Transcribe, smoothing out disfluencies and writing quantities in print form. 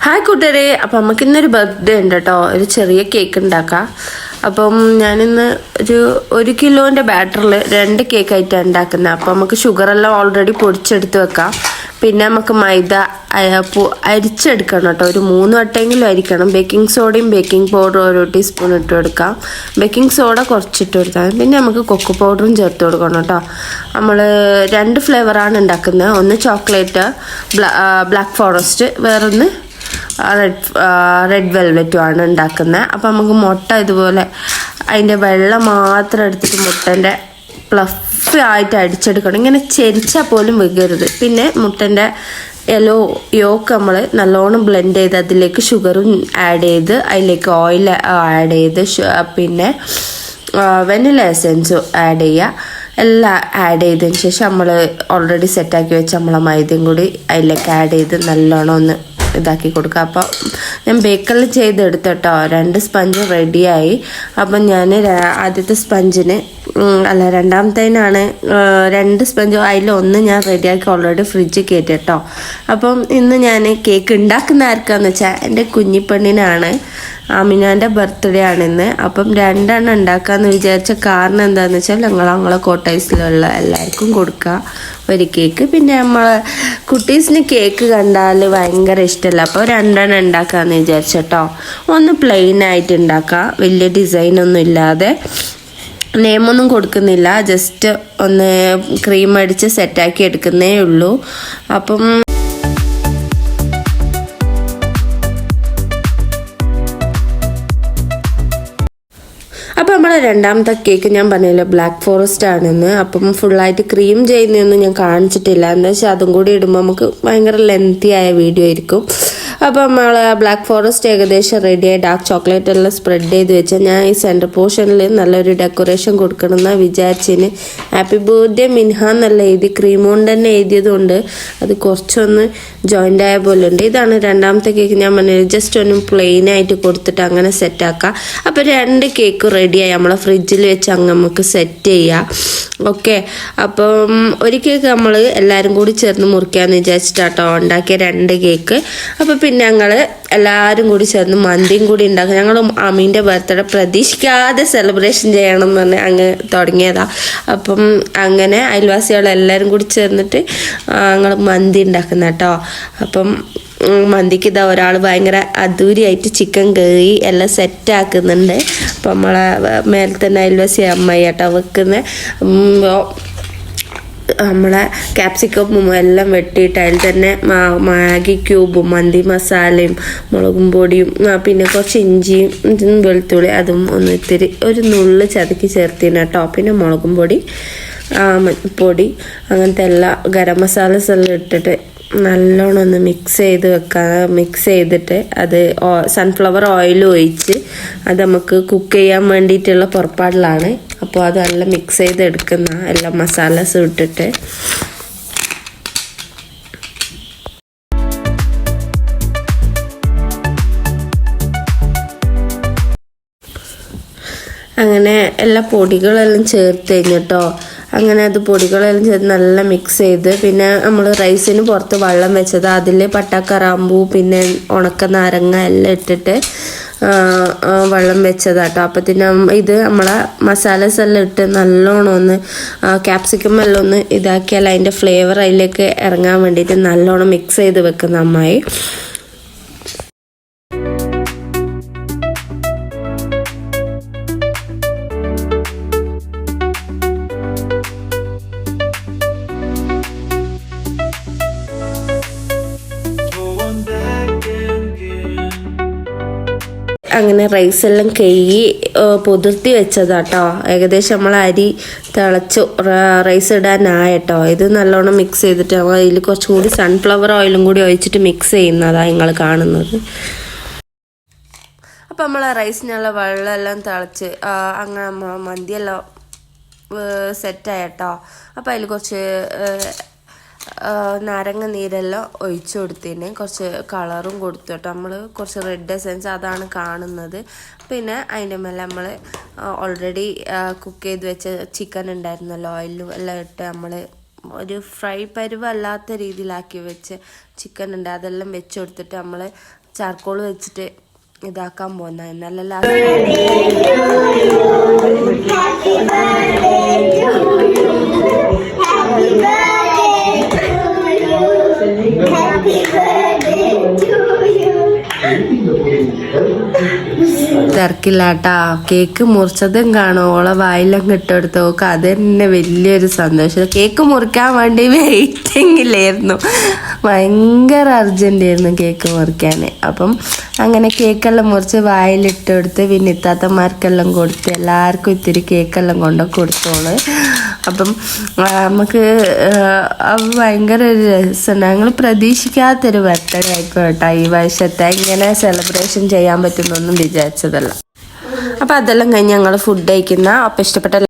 Hi കൂട്ടുകാരെ, അപ്പം നമുക്ക് ഇന്നൊരു ബർത്ത്ഡേ ഉണ്ട് കേട്ടോ. ഒരു ചെറിയ കേക്ക് ഉണ്ടാക്കാം. അപ്പം ഞാനിന്ന് ഒരു കിലോൻ്റെ ബാറ്ററിൽ 2 കേക്കായിട്ടാണ് ഉണ്ടാക്കുന്നത്. അപ്പം നമുക്ക് ഷുഗറെല്ലാം ഓൾറെഡി പൊടിച്ചെടുത്ത് വെക്കാം. പിന്നെ നമുക്ക് മൈദ അരിച്ചെടുക്കണം കേട്ടോ. ഒരു 3 വട്ടമെങ്കിലും അരിക്കണം. ബേക്കിംഗ് സോഡയും ബേക്കിംഗ് പൗഡറും ഓരോ ടീസ്പൂൺ ഇട്ട് കൊടുക്കാം. ബേക്കിംഗ് സോഡ കുറച്ചിട്ട് കൊടുത്താൽ പിന്നെ നമുക്ക് കൊക്കോ പൗഡറും ചേർത്ത് കൊടുക്കണം കേട്ടോ. നമ്മൾ 2 ഫ്ലേവറാണ് ഉണ്ടാക്കുന്നത്. ഒന്ന് ചോക്ലേറ്റ് ബ്ലാക്ക് ഫോറസ്റ്റ്, വേറൊന്ന് റെഡ് വെൽവെറ്റുമാണ് ഉണ്ടാക്കുന്നത്. അപ്പം നമുക്ക് മുട്ട ഇതുപോലെ അതിൻ്റെ വെള്ളം മാത്രം എടുത്തിട്ട് മുട്ടൻ്റെ പ്ലഫ് ആയിട്ട് അടിച്ചെടുക്കണം. ഇങ്ങനെ ചെരിച്ചാൽ പോലും വെക്കരുത്. പിന്നെ മുട്ടൻ്റെ യോക്ക് നമ്മൾ നല്ലോണം ബ്ലെൻഡ് ചെയ്ത് അതിലേക്ക് ഷുഗറും ആഡ് ചെയ്ത് അതിലേക്ക് ഓയിൽ ആഡ് ചെയ്ത് പിന്നെ വെനില എസൻസും ആഡ് ചെയ്യുക. എല്ലാം ആഡ് ചെയ്തതിന് ശേഷം നമ്മൾ ഓൾറെഡി സെറ്റാക്കി വെച്ച നമ്മളെ മൈദയും കൂടി അതിലേക്ക് ആഡ് ചെയ്ത് നല്ലോണം ഒന്ന് ഇതാക്കി കൊടുക്കുക. അപ്പം ഞാൻ ബേക്കറിൽ ചെയ്തെടുത്തു കേട്ടോ. 2 സ്പഞ്ച് റെഡിയായി. അപ്പം ഞാൻ ആദ്യത്തെ സ്പഞ്ചിന് രണ്ടാമത്തേനാണ് 2 സ്പഞ്ച്, അതിലൊന്ന് ഞാൻ റെഡിയാക്കി ഓൾറെഡി ഫ്രിഡ്ജിൽ കയറ്റി കേട്ടോ. അപ്പം ഇന്ന് ഞാൻ കേക്ക് ഉണ്ടാക്കുന്ന ആർക്കാന്ന് വെച്ചാൽ എൻ്റെ കുഞ്ഞിപ്പെണ്ണിനാണ്. ആമിനാൻ്റെ ബർത്ത്ഡേ ആണിന്ന്. അപ്പം 2 എണ്ണം ഉണ്ടാക്കാമെന്ന് വിചാരിച്ച കാരണം എന്താണെന്ന് വെച്ചാൽ ഞങ്ങളെ കോട്ടേഴ്സിലുള്ള എല്ലാവർക്കും കൊടുക്കുക ഒരു കേക്ക്. പിന്നെ നമ്മൾ കുട്ടീസിന് കേക്ക് കണ്ടാൽ ഭയങ്കര ഇഷ്ടമല്ല. അപ്പോൾ 2 എണ്ണം ഉണ്ടാക്കാമെന്ന് വിചാരിച്ചട്ടോ. ഒന്ന് പ്ലെയിൻ ആയിട്ട് ഉണ്ടാക്കാം, വലിയ ഡിസൈനൊന്നും ഇല്ലാതെ. നെയിമൊന്നും കൊടുക്കുന്നില്ല, ജസ്റ്റ് ഒന്ന് ക്രീം അടിച്ച് സെറ്റാക്കി എടുക്കുന്നേ ഉള്ളൂ. അപ്പം നമ്മളെ രണ്ടാമത്തെ കേക്ക് ഞാൻ പറഞ്ഞില്ല ബ്ലാക്ക് ഫോറസ്റ്റ് ആണെന്ന്. അപ്പം ഫുള്ളായിട്ട് ക്രീം ചെയ്യുന്നതൊന്നും ഞാൻ കാണിച്ചിട്ടില്ല. എന്താ വെച്ചാൽ അതും കൂടി ഇടുമ്പോൾ നമുക്ക് ഭയങ്കര ലെങ്തി ആയ വീഡിയോ ആയിരിക്കും. അപ്പം നമ്മൾ ബ്ലാക്ക് ഫോറസ്റ്റ് ഏകദേശം റെഡിയായി. ഡാർക്ക് ചോക്ലേറ്റ് എല്ലാം സ്പ്രെഡ് ചെയ്ത് വെച്ചാൽ ഞാൻ ഈ സെൻറ്റർ പോർഷനിൽ നല്ലൊരു ഡെക്കറേഷൻ കൊടുക്കണമെന്ന് വിചാരിച്ചതിന് ഹാപ്പി ബർത്ത്ഡേ മിൻഹ എന്നല്ല എഴുതി, ക്രീം കൊണ്ട് തന്നെ എഴുതിയതുകൊണ്ട് അത് കുറച്ചൊന്ന് ജോയിൻ്റ് ആയ പോലെ ഉണ്ട്. ഇതാണ് രണ്ടാമത്തെ കേക്ക്. ഞാൻ പറഞ്ഞത് ജസ്റ്റ് ഒന്ന് പ്ലെയിൻ ആയിട്ട് കൊടുത്തിട്ട് അങ്ങനെ സെറ്റാക്കാം. അപ്പോൾ 2 കേക്ക് റെഡിയായി. നമ്മളെ ഫ്രിഡ്ജിൽ വെച്ച് അങ്ങ് നമുക്ക് സെറ്റ് ചെയ്യാം. ഓക്കെ, അപ്പം ഒരു കേക്ക് നമ്മൾ എല്ലാവരും കൂടി ചേർന്ന് മുറിക്കാമെന്ന് വിചാരിച്ചിട്ടാട്ടോ ഉണ്ടാക്കിയ 2 കേക്ക്. അപ്പോൾ പിന്നെ ഞങ്ങൾ എല്ലാവരും കൂടി ചേർന്ന് മന്തിയും കൂടി ഉണ്ടാക്കുക. ഞങ്ങൾ അമീൻ്റെ ബർത്ത്ഡേ പ്രതീക്ഷിക്കാതെ സെലിബ്രേഷൻ ചെയ്യണം എന്ന് പറഞ്ഞ് അങ്ങ് തുടങ്ങിയതാണ്. അപ്പം അങ്ങനെ അയൽവാസികളെല്ലാവരും കൂടി ചേർന്നിട്ട് ഞങ്ങൾ മന്തി ഉണ്ടാക്കുന്ന കേട്ടോ. അപ്പം മന്തിക്ക് ഇതാ ഒരാൾ ഭയങ്കര അധൂരിയായിട്ട് ചിക്കൻ കറി എല്ലാം സെറ്റാക്കുന്നുണ്ട്. അപ്പം നമ്മളെ മേലെ തന്നെ അയൽവാസി അമ്മായി കേട്ടോ വെക്കുന്നത്. നമ്മളെ ക്യാപ്സിക്കവും എല്ലാം വെട്ടിയിട്ട് അതിൽ തന്നെ മാഗി ക്യൂബും മന്തി മസാലയും മുളകും പൊടിയും പിന്നെ കുറച്ച് ഇഞ്ചിയും വെളുത്തുള്ളി അതും ഒന്ന് ഇത്തിരി ഒരു നുള്ള് ചതക്കി ചേർത്തിന് കേട്ടോ. പിന്നെ മുളകും പൊടി പൊടി അങ്ങനത്തെ എല്ലാ ഗരം മസാലസ് എല്ലാം ഇട്ടിട്ട് നല്ലോണം ഒന്ന് മിക്സ് ചെയ്ത് വെക്കുക. മിക്സ് ചെയ്തിട്ട് അത് സൺഫ്ലവർ ഓയിൽ ഒഴിച്ച് അത് നമുക്ക് കുക്ക് ചെയ്യാൻ വേണ്ടിയിട്ടുള്ള പുറപ്പാടിലാണ്. അപ്പോൾ അതെല്ലാം മിക്സ് ചെയ്ത് എടുക്കുന്ന എല്ലാ മസാലസും ഇട്ടിട്ട് അങ്ങനെ എല്ലാ പൊടികളെല്ലാം ചേർത്ത് കഴിഞ്ഞിട്ടോ. അങ്ങനെ അത് പൊടികളെല്ലാം ചേർത്ത് നല്ല മിക്സ് ചെയ്ത് പിന്നെ നമ്മൾ റൈസിന് പുറത്ത് വെള്ളം വെച്ചത് അതിൽ പട്ടക്കറാമ്പൂ പിന്നെ ഉണക്ക നാരങ്ങ എല്ലാം ഇട്ടിട്ട് വെള്ളം വെച്ചതാട്ടോ. അപ്പത്തിന് ഇത് നമ്മളെ മസാലസ് എല്ലാം ഇട്ട് നല്ലോണം ഒന്ന് ക്യാപ്സിക്കം എല്ലാം ഒന്ന് ഇതാക്കിയാൽ അതിൻ്റെ ഫ്ലേവർ അതിലേക്ക് ഇറങ്ങാൻ വേണ്ടിയിട്ട് നല്ലോണം മിക്സ് ചെയ്ത് വെക്കുന്ന അമ്മായി. അങ്ങനെ റൈസെല്ലാം കഴുകി പൊതിർത്തി വെച്ചതാട്ടോ. ഏകദേശം നമ്മൾ അരി തിളച്ചു റൈസ് ഇടാനായിട്ടോ. ഇത് നല്ലോണം മിക്സ് ചെയ്തിട്ട് നമ്മൾ അതിൽ കുറച്ചും കൂടി സൺഫ്ലവർ ഓയിലും കൂടി ഒഴിച്ചിട്ട് മിക്സ് ചെയ്യുന്നതാണ് നിങ്ങൾ കാണുന്നത്. അപ്പം നമ്മൾ റൈസിനുള്ള വെള്ളമെല്ലാം തിളച്ച് അങ്ങനെ മന്തിയെല്ലാം സെറ്റായിട്ടോ. അപ്പം അതിൽ കുറച്ച് നാരങ്ങ നീരെല്ലാം ഒഴിച്ചു കൊടുത്തതിന് കുറച്ച് കളറും കൊടുത്തു കേട്ടോ. നമ്മൾ കുറച്ച് റെഡ് എസൻസ് അതാണ് കാണുന്നത്. പിന്നെ അതിൻ്റെ മേലെ നമ്മൾ ഓൾറെഡി കുക്ക് ചെയ്ത് വെച്ച ചിക്കൻ ഉണ്ടായിരുന്നല്ലോ, ഓയിലും എല്ലാം ഇട്ട് നമ്മൾ ഒരു ഫ്രൈ പരുവല്ലാത്ത രീതിയിലാക്കി വെച്ച് ചിക്കൻ ഉണ്ട് അതെല്ലാം വെച്ച് കൊടുത്തിട്ട് നമ്മൾ ചാർക്കോൾ വെച്ചിട്ട് ഇതാക്കാൻ പോകുന്നത്. എന്നല്ല തിരക്കില്ലാട്ടാ. കേക്ക് മുറിച്ചതും കാണും, ഓളെ വായിലൊക്കെ ഇട്ടെടുത്ത് നോക്ക്. അത് തന്നെ വലിയൊരു സന്തോഷം. കേക്ക് മുറിക്കാൻ വേണ്ടി വെയിറ്റിങ്ങിലായിരുന്നു, ഭയങ്കര അർജന്റായിരുന്നു കേക്ക് മുറിക്കാൻ. അപ്പം അങ്ങനെ കേക്കെല്ലാം മുറിച്ച് വായിലിട്ടെടുത്ത് പിന്നെ ഇത്താത്തമാർക്കെല്ലാം കൊടുത്ത് എല്ലാവർക്കും ഇത്തിരി കേക്കെല്ലാം കൊണ്ട് കൊടുത്തോള്. അപ്പം നമുക്ക് ഭയങ്കര ഒരു രസമുണ്ട്. ഞങ്ങൾ പ്രതീക്ഷിക്കാത്തൊരു ബർത്ത്ഡേ ആയിക്കോട്ടെ ഈ വർഷത്തെ. ഇങ്ങനെ സെലിബ്രേഷൻ ചെയ്യാൻ പറ്റുന്നൊന്നും വിചാരിച്ചതല്ല. അപ്പം അതെല്ലാം കഴിഞ്ഞ് ഞങ്ങൾ ഫുഡ് കഴിക്കുന്ന. അപ്പം ഇഷ്ടപ്പെട്ട